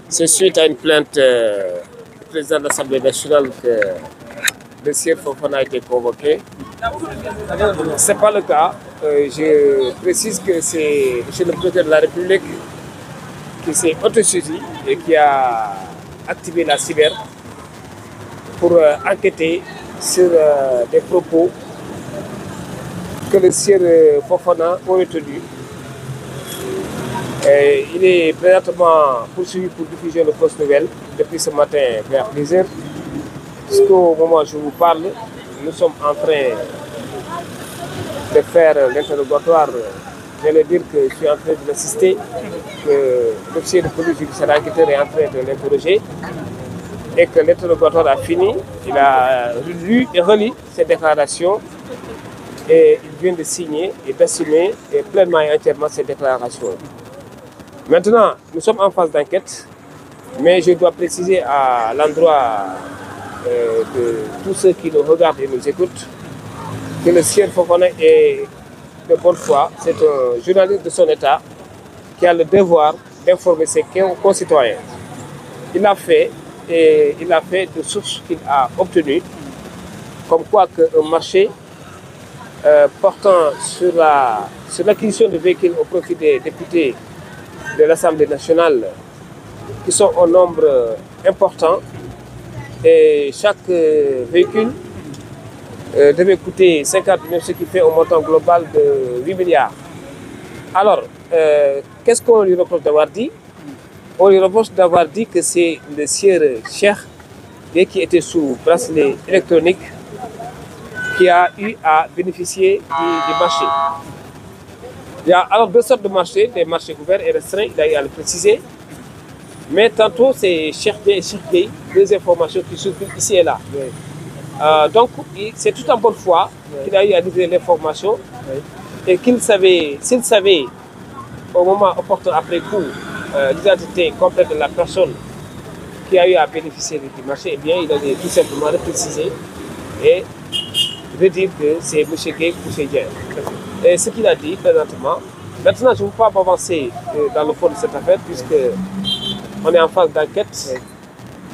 C'est suite à une plainte du président de l'Assemblée nationale que le sieur Fofana a été convoqué. Ce n'est pas le cas. Je précise que c'est M. le président de la République qui s'est autosaisi et qui a activé la cyber pour enquêter sur des propos que le sieur Fofana aurait tenus. Il est présentement poursuivi pour diffusion de fausses nouvelles depuis ce matin vers 10h. Jusqu'au moment où je vous parle, nous sommes en train de faire l'interrogatoire. J'allais dire que je suis en train de l'assister, que l'officier de police judiciaire enquêteur est en train de l'interroger et que l'interrogatoire a fini. Il a lu et relu ses déclarations et il vient de signer et d'assumer pleinement et entièrement ses déclarations. Maintenant, nous sommes en phase d'enquête, mais je dois préciser à l'endroit de tous ceux qui nous regardent et nous écoutent que le sieur Fofana est de bonne foi. C'est un journaliste de son État qui a le devoir d'informer ses concitoyens. Il l'a fait et il l'a fait de sources qu'il a obtenues, comme quoi qu'un marché portant sur l'acquisition de véhicules au profit des députés de l'Assemblée nationale qui sont au nombre important et chaque véhicule devait coûter 50 millions, ce qui fait un montant global de 8 milliards. Alors, qu'est-ce qu'on lui reproche d'avoir dit? On lui reproche d'avoir dit que c'est le sieur Cheikh qui était sous bracelet électronique qui a eu à bénéficier du marché. Il y a alors deux sortes de marchés, des marchés ouverts et restreints, il a eu à le préciser. Mais tantôt, c'est Cheikh et Cheikh Gueye, deux informations qui circulent ici et là. Oui. Donc, c'est tout en bonne foi qu'il a eu à livrer l'information et qu'il savait, s'il savait au moment opportun après coup l'identité complète de la personne qui a eu à bénéficier du marché, eh bien, il allait tout simplement repréciser et redire que c'est M. Gueye ou M. Dieng. Et ce qu'il a dit présentement. Maintenant, je ne veux pas m'avancer dans le fond de cette affaire puisque on est en phase d'enquête.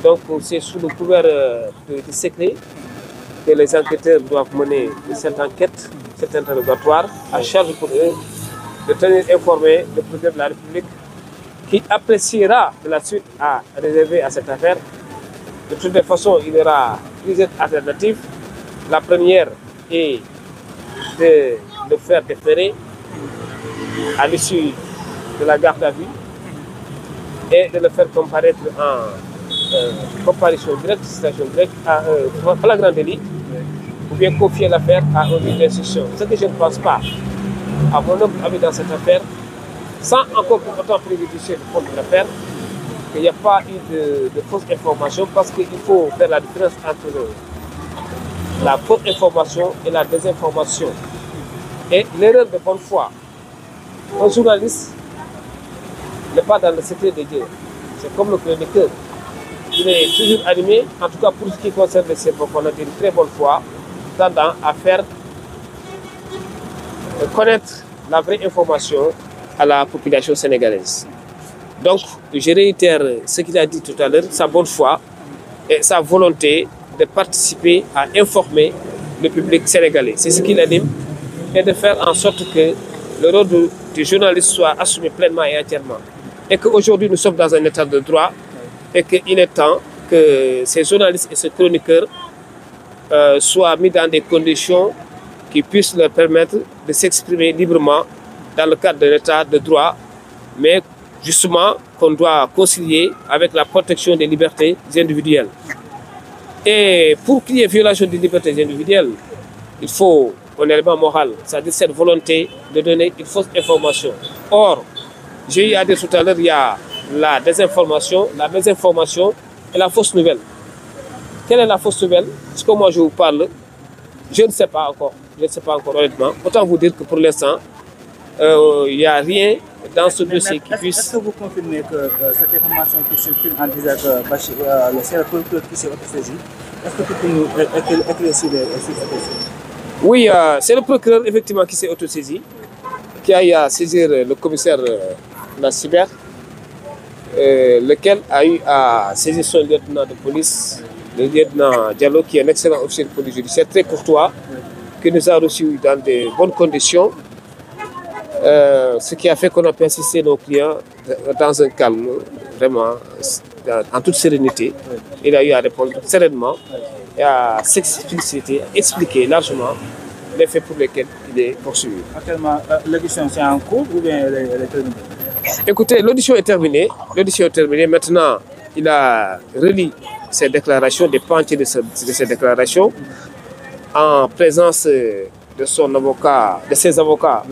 Donc, c'est sous le couvert de secret que les enquêteurs doivent mener cette enquête, cet interrogatoire, à charge pour eux de tenir informé le président de la République qui appréciera de la suite à réserver à cette affaire. De toutes les façons, il y aura plusieurs alternatives. La première est de le faire déférer à l'issue de la garde à vue et de le faire comparaître en comparution directe, citation directe, à un flagrant délit, ou bien confier l'affaire à un juge d'instruction. Ce que je ne pense pas, à mon humble avis dans cette affaire, sans encore pour autant préjudicer le fond de l'affaire, qu'il n'y a pas eu de fausses informations, parce qu'il faut faire la différence entre la fausse information et la désinformation. Et l'erreur de bonne foi. Un journaliste n'est pas dans le secret de Dieu. C'est comme le chroniqueur. Il est toujours animé, en tout cas pour ce qui concerne le sieur Fofana, d'une très bonne foi, tendant à faire connaître la vraie information à la population sénégalaise. Donc, je réitère ce qu'il a dit tout à l'heure, sa bonne foi et sa volonté de participer à informer le public sénégalais. C'est ce qu'il anime, et de faire en sorte que le rôle du journaliste soit assumé pleinement et entièrement. Et qu'aujourd'hui, nous sommes dans un état de droit et qu'il est temps que ces journalistes et ces chroniqueurs soient mis dans des conditions qui puissent leur permettre de s'exprimer librement dans le cadre d'un état de droit, mais justement qu'on doit concilier avec la protection des libertés individuelles. Et pour qu'il y ait violation des libertés individuelles, il faut un élément moral, c'est-à-dire cette volonté de donner une fausse information. Or, j'ai eu à dire tout à l'heure, il y a la désinformation, la mésinformation et la fausse nouvelle. Quelle est la fausse nouvelle? Parce que moi je vous parle, je ne sais pas encore. Je ne sais pas encore honnêtement. Autant vous dire que pour l'instant, il n'y a rien dans ce dossier qui puisse... Est-ce que vous confirmez que cette information qui circule en disant que c'est le procureur qui s'est autosaisi, est-ce que tu peux nous éclaircir sur ce dossier? Oui, c'est le procureur effectivement qui s'est autosaisi, qui a eu à saisir le commissaire de la cyber lequel a eu à saisir son lieutenant de police, le lieutenant Diallo, qui est un excellent officier de police judiciaire, très courtois, qui nous a reçus dans de bonnes conditions, ce qui a fait qu'on a pu assister nos clients dans un calme, vraiment, en toute sérénité. Il a eu à répondre sereinement et à s'expliciter, expliquer largement les faits pour lesquels il est poursuivi. Actuellement, l'audition c'est en cours ou bien elle est terminée? Écoutez, l'audition est terminée. L'audition est terminée. Maintenant, il a relis ses déclarations, des pans entiers de ses déclarations, en présence de son avocat, de ses avocats,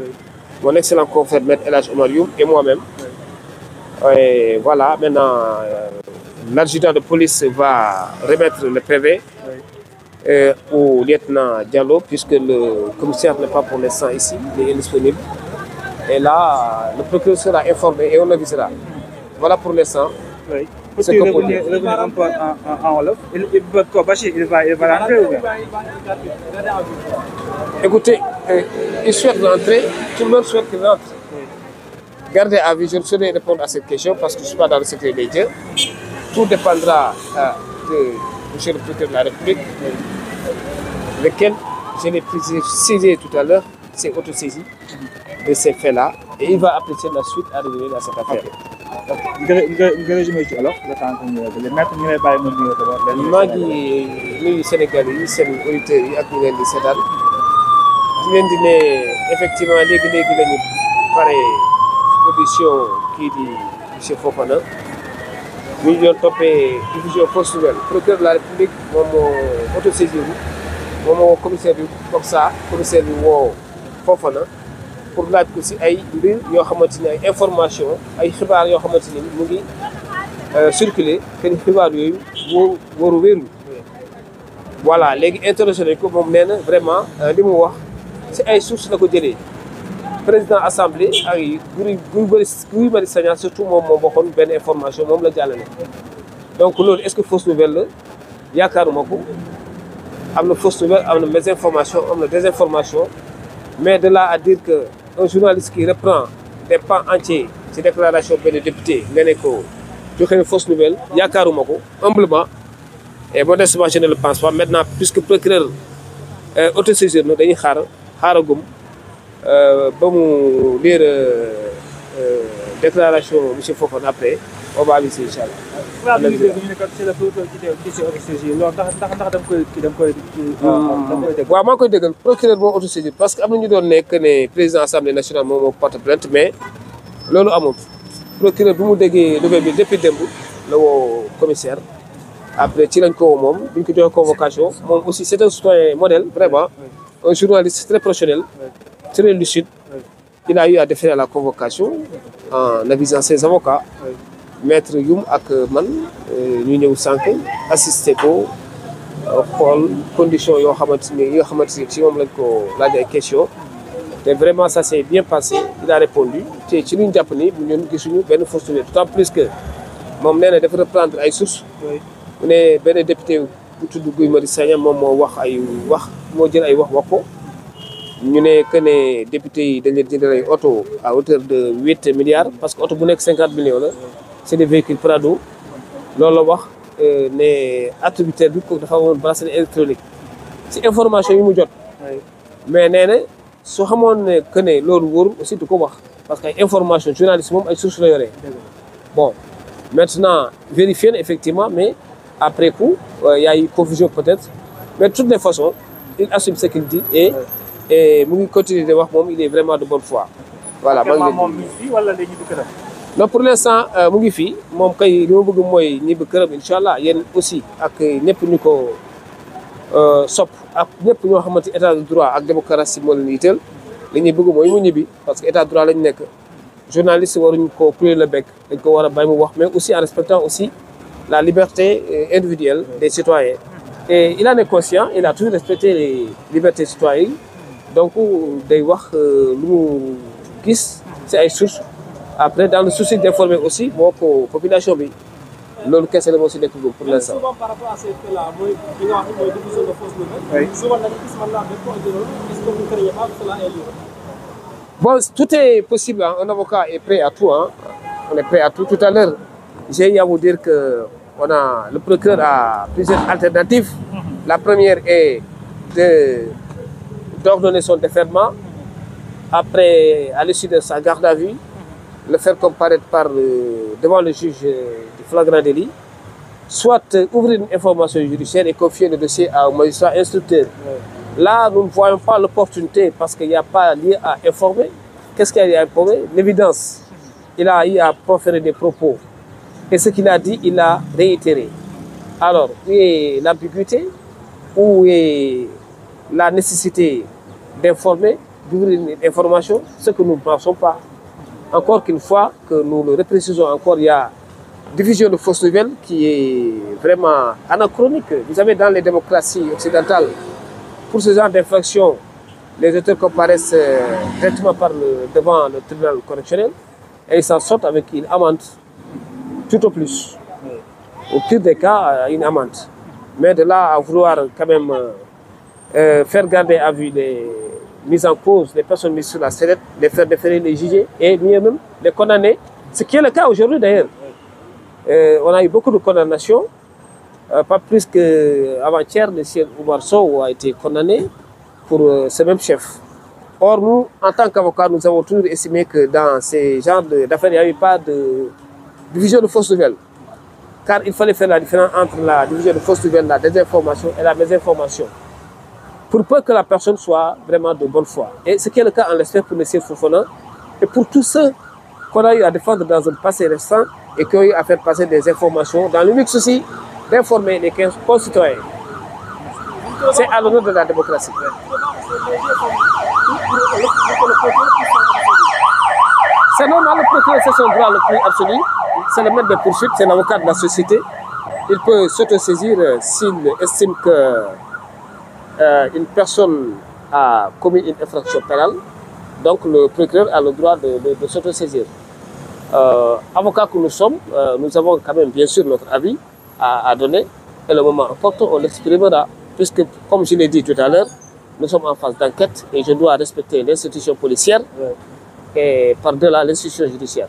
mon excellent confrère Maître El Hadj Omar Youm et moi-même. Et voilà, maintenant, l'adjudant de police va remettre le PV au lieutenant Diallo, puisque le commissaire n'est pas pour l'instant ici, il est indisponible. Et là, le procureur sera informé et on avisera. Voilà pour l'instant. Oui. Ce qu'on peut dire. Revenir un peu en Wolof. Il va rentrer ou bien? Écoutez, il souhaite rentrer, tout le monde souhaite qu'il rentre. Gardez à vue, je ne saurais répondre à cette question parce que je ne suis pas dans le secret des dieux. Tout dépendra de M. le procureur de la République, lequel, je l'ai précisé tout à l'heure, s'est autosaisi de ces faits-là et il va apprécier la suite à revenir dans cette affaire. maa ngi nuyu Sénégal yi seen auditeurs yi ak ñu leen di seetaan di leen di ne effectivement léegi la ñu pare audition kii di monsieur Fofana ñu ngi doon toppee diffusion fausse nouvelle. Procureur de la République moom moo autosaisir moom moo commissaire bi comme ça commissaire bi woo Fofana pour laaj ko si ay mbir yoo xamante ni ay information ay xibaar yoo xamante ni mu ngi circuler que ni xibaar yooyu waru wéeru. voilà léegi interrogé nañ ko moom nee na vraiment li mu wax si ay sources la ko jëlee président assemblée ay Guy Marius Sagna surtout moom waxoon benn information moom la jàllale. donc loolu est-ce que fausse nouvelle la yaakaaruma ko am na fausse nouvelle am na mésinformation am na désinformation mais de là à dire que un journaliste qui reprend des pans entiers ci déclaration benn député nga ne ko joxe fausse nouvelle yaakaaruma ko humblement et modestement je ne le pense pas. Maintenant puisque procureur autosaisir na dañuy xaaragum ba mu lire déclaration monsieur Fofana après on va aviser inchallah. waaw maa ngi koy déggal procureur moo autosaisir parce que am na ñu doon nekk ne président assemblée nationale moom moo porte plainte mais loolu amul. procureur bi mu déggee nouvelle bi depuis démb la woo commissaire après ci lañ ko woo moom bi ñu ko joxe convocation moom aussi c'est un citoyen modèle vraiment un journaliste très professionnel très lucide. Il a eu à déférer la convocation en avisant ses avocats maître Youm ak man ñu ñëw sànq assisté ko xool conditions yoo xamante ni ci moom lañ ko laaj ay questions te vraiment ça s'est bien passé. Il a répondu te ci lu ñu jàpp ni ñun gisuñu benn fausse nouvelle d'autant plus que moom nee na dafa reprendre ay sources. mu ne benn député bu tudd Guy Marius Sagna moom moo jël ay wax ko. ñu ne que ne député yi dañ leen jëndal ay oto à hauteur de 8 milliards parce que oto bu nekk 50 millions la c'est des véhicules Prado loolu la wax ne attributaire bi ko dafa amoon bracelet électronique ci information yi mu jot. mais nee na soo xamoon ne que ne loolu wóorul aussi du ko wax parce que ay information journaliste moom ay sources la yoree. bon maintenant vérifier na effectivement mais après coup y a eu confusion peut-être mais de toutes les façons il assume ce qu'il dit et mu ngi continuer de wax moom il est vraiment de bonne foi. voilà moom mi ngi fi wala day ñibbi këram. non pour l'instant mu ngi fi moom kay li ma bëgg mooy ñibbi këram incha allah yéen aussi ak ñëpp ñu ko sopp ak ñëpp ñoo xamante état de droit ak démocratie moo leen yitteel li ñuy bëgg mooy mu ñibbi parce que état de droit lañ nekk journaliste waruñu ko couler le bec dañ ko war a bàyyi mu wax mais aussi en respectant aussi la liberté individuelle des citoyens. et il en est conscient il a toujours respecté les libertés citoyennes. donc day wax lu mu gis ci ay sources après dans le souci d'informer aussi moo ko population bi loolu kese la moo ci nekk pour l'instant. souvent par rapport à ces faits-là mooy li nga wax mooy diffusion de fausses nouvelles. souvent da nga gis man laa def ko est-ce que vous ne croyez pas que cela est lié? bon tout est possible hein. Un avocat est prêt à tout hein. On est prêt à tout. Tout à l'heure j'ai à vous dire que le procureur a plusieurs alternatives. La première est d'ordonner son déferment. Après, à l'issue de sa garde à vue, le faire comparaître devant le juge du flagrant délit, soit ouvrir une information judiciaire et confier le dossier à un magistrat instructeur. Là, nous ne voyons pas l'opportunité parce qu'il n'y a pas lieu à informer. Qu'est-ce qu'il y a à informer? L'évidence. Il a eu à proférer des propos. Et ce qu'il a dit, il a réitéré. Alors, où est l'ambiguïté? Où est la nécessité d'informer, d'ouvrir une information? Ce que nous ne pensons pas. Encore qu'une fois, que nous le reprécisons encore, il y a diffusion de fausses nouvelles qui est vraiment anachronique. Vous savez, dans les démocraties occidentales, pour ce genre d'infraction, les auteurs comparaissent directement devant le tribunal correctionnel et ils s'en sortent avec une amende, tout au plus. Au pire des cas, une amende. Mais de là à vouloir quand même faire garder à vue les mises en cause, les personnes mises sur la sellette, les faire déférer, les juger et mieux même les condamner, ce qui est le cas aujourd'hui d'ailleurs. On a eu beaucoup de condamnations, pas plus qu'avant-hier, le chef Oumar Sow a été condamné pour ce même chef. Or, nous, en tant qu'avocats, nous avons toujours estimé que dans ces genres d'affaires, il n'y avait pas de division de fausses nouvelles. Car il fallait faire la différence entre la division de fausses nouvelles, la désinformation et la mésinformation. Pour peu que la personne soit vraiment de bonne foi. Et ce qui est le cas en l'espèce pour M. Fofana et pour tous ceux qu'on a eu à défendre dans un passé récent et qui ont eu à faire passer des informations dans l'unique souci d'informer les concitoyens. C'est à l'honneur de la démocratie. C'est normal, le procureur, c'est son droit le plus absolu. C'est le maître des poursuites, c'est l'avocat de la société. Il peut s'autosaisir s'il estime qu'une personne a commis une infraction pénale. Donc le procureur a le droit de s'autosaisir. Avocat que nous sommes, nous avons quand même bien sûr notre avis à donner. Et le moment opportun, on l'exprimera. Puisque, comme je l'ai dit tout à l'heure, nous sommes en phase d'enquête et je dois respecter l'institution policière et par-delà l'institution judiciaire.